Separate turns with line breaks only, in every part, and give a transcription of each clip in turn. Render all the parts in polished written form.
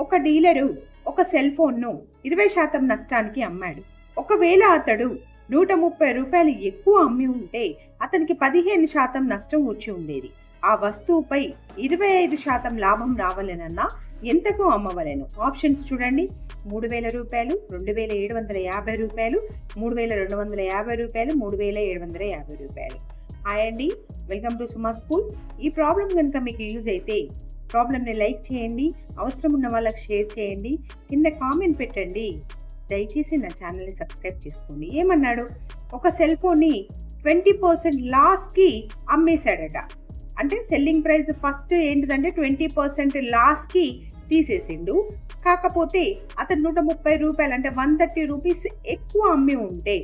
ఒక డీలరు ఒక సెల్ ఫోన్ను 20% నష్టానికి అమ్మాడు. ఒకవేళ అతడు 130 రూపాయలు ఎక్కువ అమ్మి ఉంటే అతనికి 15% నష్టం వచ్చి ఉండేది. ఆ వస్తువుపై 25% లాభం రావాలనన్నా ఎంతకు అమ్మవలెను? ఆప్షన్స్ చూడండి. 3,000 రూపాయలు, 2,750 రూపాయలు, 3,250 రూపాయలు, 3,750 రూపాయలు. హాయ్ అండి, వెల్కమ్ టు సుమా స్కూల్. ఈ ప్రాబ్లం కనుక మీకు యూజ్ అయితే ప్రాబ్లమ్ని లైక్ చేయండి, అవసరం ఉన్న వాళ్ళకి షేర్ చేయండి, కింద కామెంట్ పెట్టండి. దయచేసి నా ఛానల్ని సబ్స్క్రైబ్ చేసుకోండి. ఏమన్నాడు? ఒక సెల్ ఫోన్ని 20% లాస్కి అమ్మేశాడట. అంటే సెల్లింగ్ ప్రైస్ ఫస్ట్ ఏంటిదంటే 20% లాస్కి తీసేసిండు. కాకపోతే అతను 130 రూపాయలు అంటే 130 రూపీస్ ఎక్కువ అమ్మి ఉంటే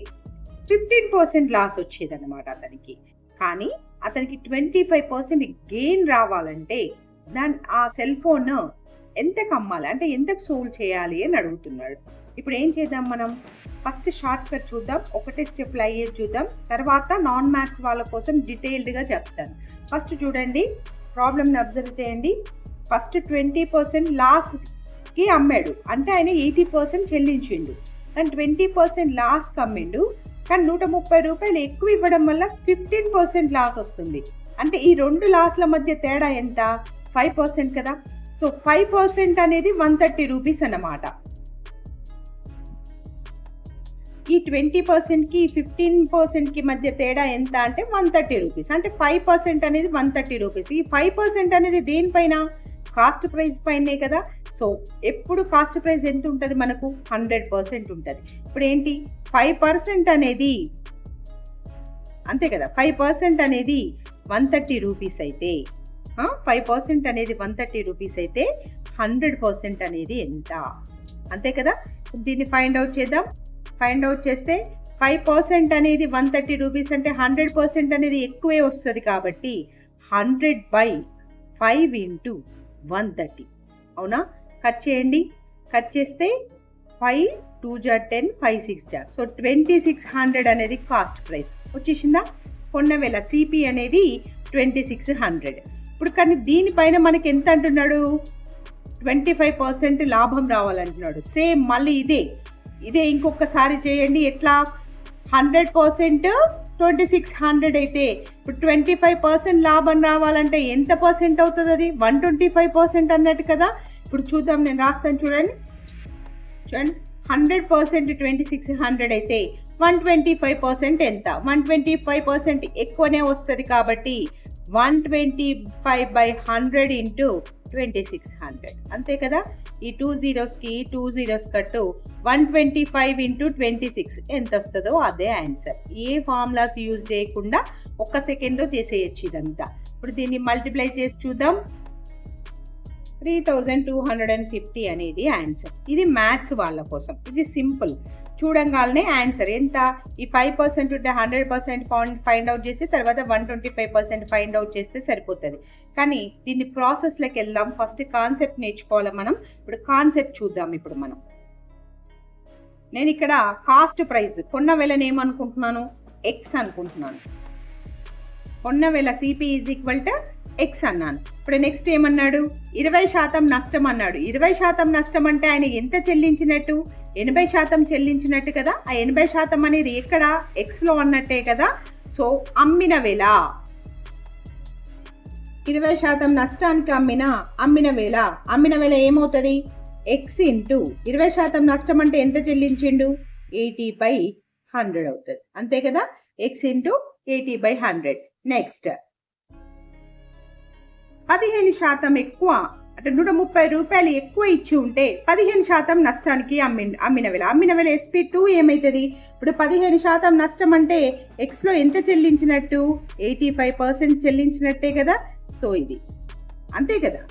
15% లాస్ వచ్చేదన్నమాట అతనికి. కానీ అతనికి 25% గెయిన్ రావాలంటే ఆ సెల్ ఫోన్ ఎంతకు అమ్మాలి, అంటే ఎంతకు సోల్ చేయాలి అని అడుగుతున్నాడు. ఇప్పుడు ఏం చేద్దాం మనం? ఫస్ట్ షార్ట్ కట్ చూద్దాం, ఒకటే స్టెప్లో అయ్యేది చూద్దాం, తర్వాత నాన్ మ్యాథ్స్ వాళ్ళ కోసం డీటెయిల్డ్గా చెప్తాను. ఫస్ట్ చూడండి, ప్రాబ్లమ్ని అబ్జర్వ్ చేయండి. ఫస్ట్ 20% లాస్కి అమ్మాడు, అంటే ఆయన 80% చెల్లించిండు. కానీ 20% లాస్కి అమ్మిండు, కానీ 130 రూపాయలు ఎక్కువ ఇవ్వడం వల్ల 15% లాస్ వస్తుంది. అంటే ఈ రెండు లాస్ల మధ్య తేడా ఎంత? 5% కదా. సో 5% అనేది 130 రూపీస్ అన్నమాట. ఈ 20%కి 15%కి మధ్య తేడా ఎంత అంటే 130 రూపీస్. అంటే 5% అనేది 130 రూపీస్. ఈ 5% అనేది దేనిపైన? కాస్ట్ ప్రైస్ పైనే కదా. సో ఎప్పుడు కాస్ట్ ప్రైస్ ఎంత ఉంటుంది మనకు? 100% ఉంటుంది. ఇప్పుడు ఏంటి? 5% అనేది అంతే కదా, 5% అనేది 130 రూపీస్ అయితే 5% అనేది 130 రూపీస్ అయితే 100% అనేది ఎంత? అంతే కదా. దీన్ని ఫైండ్ అవుట్ చేద్దాం. ఫైండ్ అవుట్ చేస్తే 5% అనేది 130 రూపీస్ అంటే 100% అనేది ఎక్కువే వస్తుంది. కాబట్టి 100/5 × 130. అవునా? కట్ చేయండి. కట్ చేస్తే 5 2 × 10, 5 6 × సో 2600 అనేది కాస్ట్ ప్రైస్ వచ్చేసిందా? కొన్న వేళ సిపి అనేది 2600. ఇప్పుడు కానీ దీనిపైన మనకి ఎంత అంటున్నాడు? 25% లాభం రావాలంటున్నాడు. సేమ్ మళ్ళీ ఇదే ఇంకొకసారి చేయండి. ఎట్లా? 100% 2600 అయితే ఇప్పుడు 25% లాభం రావాలంటే ఎంత పర్సెంట్ అవుతుంది? అది 125% అన్నట్టు కదా. ఇప్పుడు చూద్దాం, నేను రాస్తాను చూడండి. 100% 2600 అయితే 125% ఎంత? 125% ఎక్కువనే వస్తుంది. కాబట్టి 125/100 × 2600. అంతే కదా. ఈ 2 zeros కట్టు 125 × 26 ఎంత వస్తుందో అదే ఆన్సర్. ఏ ఫార్ములాస్ యూజ్ చేయకుండా 1 సెకండ్లో చేసేయచ్చు ఇదంతా. ఇప్పుడు దీన్ని మల్టిప్లై చేసి చూద్దాం. 3250 అనేది ఆన్సర్. ఇది మ్యాథ్స్ వాళ్ళ కోసం, ఇది సింపుల్. చూడంగానే ఆన్సర్ ఎంత? ఈ 5% ఉంటే 100% ఫైండ్ అవుట్ చేసి తర్వాత 125% ఫైండ్ అవుట్ చేస్తే సరిపోతుంది. కానీ దీన్ని ప్రాసెస్లోకి వెళ్దాం. ఫస్ట్ కాన్సెప్ట్ నేర్చుకోవాలి మనం. ఇప్పుడు కాన్సెప్ట్ చూద్దాం. ఇప్పుడు మనం నేను ఇక్కడ కాస్ట్ ప్రైస్ కొన్న వేళని ఏమనుకుంటున్నాను? ఎక్స్ అనుకుంటున్నాను. కొన్న వేళ సిపి = ఎక్స్ అన్నాను. ఇప్పుడు నెక్స్ట్ ఏమన్నాడు? 20% నష్టం అన్నాడు. 20% నష్టం అంటే ఆయన ఎంత చెల్లించినట్టు? 80% చెల్లించినట్టు కదా. ఆ 80% అనేది ఎక్కడ? ఎక్స్లో అన్నట్టే కదా. సో అమ్మిన వేళ 20% నష్టానికి అమ్మిన వేళ ఏమవుతుంది? ఎక్స్ × 20% నష్టం అంటే ఎంత చెల్లించిండు? 80/100 అవుతుంది. అంతే కదా. ఎక్స్ × 80/100. నెక్స్ట్ 15% ఎక్కువ అంటే 130 రూపాయలు ఎక్కువ ఇచ్చి ఉంటే 15% నష్టానికి అమ్మిన వేళ SP2 ఏమవుతుంది? ఇప్పుడు 15% నష్టం అంటే ఎక్స్లో ఎంత చెల్లించినట్టు? 85% చెల్లించినట్టే కదా. సో ఇది అంతే కదా.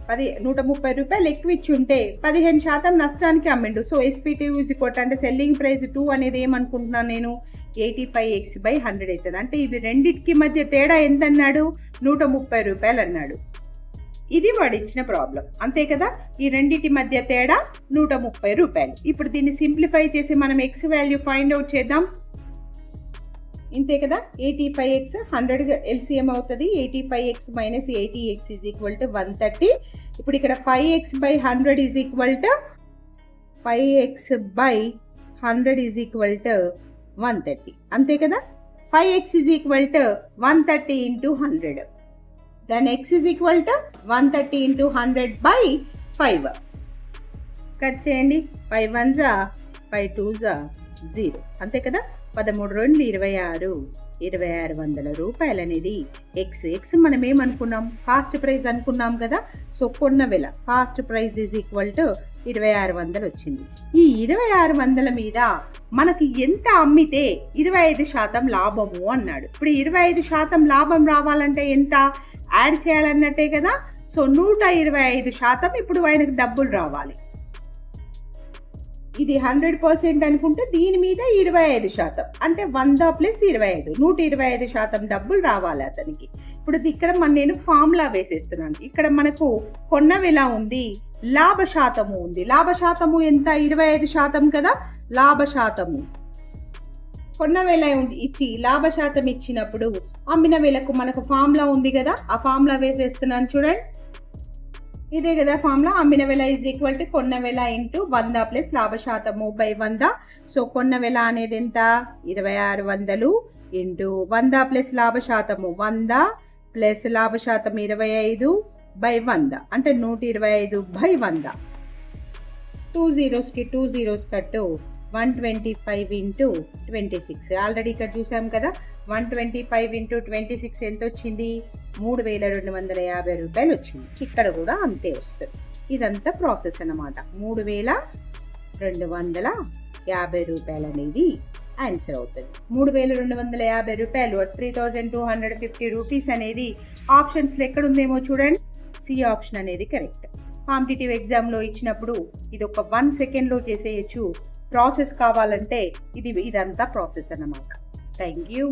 130 రూపాయలు ఎక్కువ ఇచ్చి ఉంటే 15% నష్టానికి అమ్మిండు. సో SP2 అంటే సెల్లింగ్ ప్రైస్ 2 అనేది ఏమనుకుంటున్నాను నేను? 85x/100 అవుతుంది. అంటే ఇవి రెండింటికి మధ్య తేడా ఎంత అన్నాడు? 130 రూపాయలు అన్నాడు. ఇది వాడు ఇచ్చిన ప్రాబ్లం. అంతే కదా. ఈ రెండింటి మధ్య తేడా 130 రూపాయలు. ఇప్పుడు దీన్ని సింప్లిఫై చేసి మనం ఎక్స్ వాల్యూ ఫైండ్ అవుట్ చేద్దాం. ఇంతే కదా. 85x 100 LCM అవుతుంది. 85x - 80x = 130. ఇప్పుడు ఇక్కడ 5x/100 is equal to 5x/100 is equal to 130. అంతే కదా. 5x is equal to 130 into 100. Then x is equal to 130 into 100/5. Cut చేయండి. 5 1 5 2 0. అంతే కదా. 13 2 26. 2600 రూపాయలు అనేది ఎక్స్ మనం ఏమనుకున్నాం, కాస్ట్ ప్రైస్ అనుకున్నాం కదా. సో కొన్న వెల cost price is equal to 2600 వచ్చింది. ఈ 2600 మీద మనకి ఎంత అమ్మితే 25% లాభము అన్నాడు. ఇప్పుడు 25% లాభం రావాలంటే ఎంత యాడ్ చేయాలన్నట్టే కదా. సో 125% ఇప్పుడు ఆయనకు డబ్బులు రావాలి. ఇది 100% అనుకుంటే దీని మీద 25%, అంటే 100 + 25, 125% డబ్బులు రావాలి అతనికి. ఇప్పుడు ఇక్కడ నేను ఫార్ములా వేసేస్తున్నాను. ఇక్కడ మనకు కొన్న వెల ఉంది, లాభ శాతము ఉంది. లాభ శాతము ఎంత, 25% కదా. లాభ శాతము కొన్న వెల ఇచ్చి లాభ శాతం ఇచ్చినప్పుడు అమ్మిన వెలకు మనకు ఫార్ములా ఉంది కదా. ఆ ఫార్ములా వేసేస్తున్నాను చూడండి. ఇదే కదా ఫార్ములా. అమ్మిన వెల ఈజ్ ఈక్వల్ టు కొన్న వెల ఇంటూ 100 + లాభ శాతము బై 100. సో కొన్న వెల అనేది ఎంత, 2600 ఇంటూ 100 + లాభ శాతము 100 + లాభ శాతం 25/100, అంటే 125/100. 2 zeros కి 2 zeros కట్టు 125 ఇంటూ 26. ఆల్రెడీ ఇక్కడ చూసాం కదా. 125 ఇంటూ 26 ఎంత వచ్చింది, 3250 రూపాయలు వచ్చింది. ఇక్కడ కూడా అంతే వస్తుంది. ఇదంతా ప్రాసెస్ అన్నమాట. 3250 రూపాయలు అనేది ఆన్సర్ అవుతుంది. 3250 రూపాయలు 3250 రూపీస్ అనేది ఆప్షన్స్లో ఎక్కడ ఉందేమో చూడండి. సి ఆప్షన్ అనేది కరెక్ట్. కాంపిటేటివ్ ఎగ్జామ్లో ఇచ్చినప్పుడు ఇది ఒక 1 సెకండ్లో చేసేయచ్చు. ప్రాసెస్ కావాలంటే ఇదంతా ప్రాసెస్ అన్నమాట. Thank you.